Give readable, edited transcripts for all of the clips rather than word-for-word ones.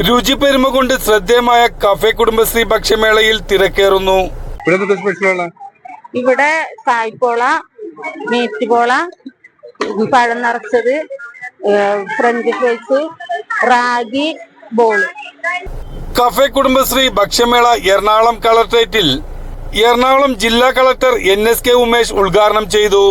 രുചി പെരുമ കൊണ്ട് ശ്രദ്ധേയമായ കഫേ കുടുംബശ്രീ ഭക്ഷ്യമേളയിൽ തിരക്കേറുന്നു. ഇവിടെ സായ്പോള, മീറ്റുപോള, പഴം നിറച്ചത്, French fries, ragi ball. Cafe Kudumbashree ഭക്ഷ്യമേള എറണാകുളം കളക്ടറേറ്റിൽ എറണാകുളം ജില്ലാ കളക്ടർ NSK ഉമേഷ് ഉദ്ഘാടനം ചെയ്തു.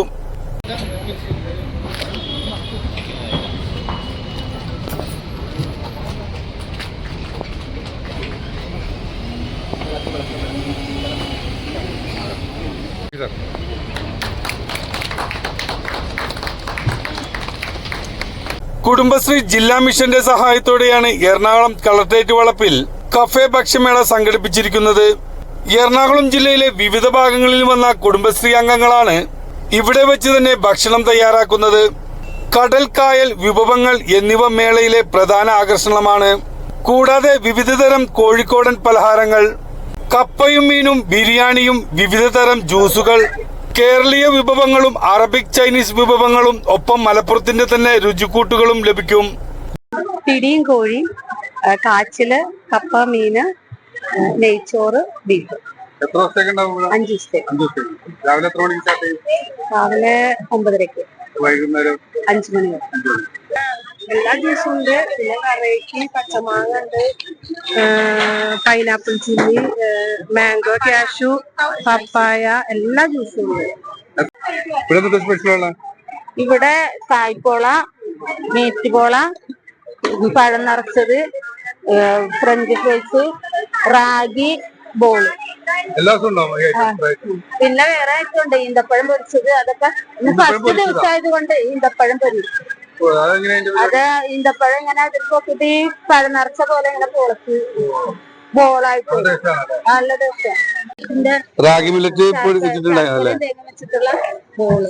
കുടുംബശ്രീ ജില്ലാ മിഷന്റെ സഹായത്തോടെയാണ് എറണാകുളം കളക്ടറേറ്റ് വളപ്പിൽ കഫേ ഭക്ഷ്യമേള സംഘടിപ്പിച്ചിരിക്കുന്നത്. എറണാകുളം ജില്ലയിലെ വിവിധ ഭാഗങ്ങളിൽ വന്ന കുടുംബശ്രീ അംഗങ്ങളാണ് ഇവിടെ വെച്ച് തന്നെ ഭക്ഷണം തയ്യാറാക്കുന്നത്. കടൽ, കായൽ വിഭവങ്ങൾ എന്നിവ മേളയിലെ പ്രധാന ആകർഷണമാണ്. കൂടാതെ വിവിധതരം കോഴിക്കോടൻ പലഹാരങ്ങൾ, കപ്പയും മീനും, ബിരിയാണിയും, വിവിധതരം ജ്യൂസുകൾ, കേരളീയ വിഭവങ്ങളും അറബിക് ചൈനീസ് വിഭവങ്ങളും ഒപ്പം മലപ്പുറത്തിന്റെ തന്നെ രുചിക്കൂട്ടുകളും ലഭിക്കും. പിടിയും കോഴി, കാച്ചില്, കപ്പ, മീന്, നെയ്ച്ചോറ്, ബീഫ്. 5 ദിവസത്തേക്ക്. രാവിലെ 9:30, വൈകുന്നേരം 5 മണി വരെ. എല്ലാ ജ്യൂസും ഉണ്ട്. പിന്നെ വെറൈറ്റി പച്ചമാങ്ങ ഉണ്ട്, പൈനാപ്പിൾ ചില്ലി, മാംഗോ, കാഷ്യൂ, പപ്പായ, എല്ലാ ജ്യൂസും ഉണ്ട്. ഇവിടെ സായ്പോള, മീറ്റുപോള, പഴം നിറച്ചത്, ഫ്രഞ്ച് ഫ്രൈസ്, റാഗി ബോൾ. പിന്നെ വേറെ ആയിട്ടുണ്ട് ഈന്തപ്പഴം പൊരിച്ചത്. അതൊക്കെ ഫസ്റ്റ് ദിവസമായത് കൊണ്ട് ഈന്തപ്പഴം പൊരിച്ചു. അത് ഈന്തപ്പഴം ഇങ്ങനെ അതിൽ നോക്കിട്ട് ഈ പഴം നിറച്ച പോലെ ഇങ്ങനെ പൊളച്ച് ബോളായിട്ട് നല്ല ദിവസം. പിന്നെ റാഗി മില്ലറ്റ് വെച്ചിട്ടുള്ള ബോള്.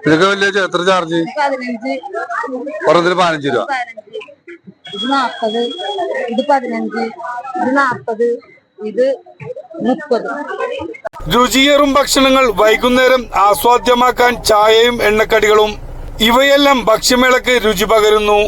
ഇതൊക്കെ വലിയ എത്ര ചാർജ്? 15. 15 രൂപ. ഇത് 40, ഇത് 15, ഇത് 40, ഇത് 30. രുചിയേറും ഭക്ഷണങ്ങൾ വൈകുന്നേരം ആസ്വാദ്യമാക്കാൻ ചായയും എണ്ണക്കടികളും ഇവയെല്ലാം ഭക്ഷ്യമേളക്ക് രുചി പകരുന്നു.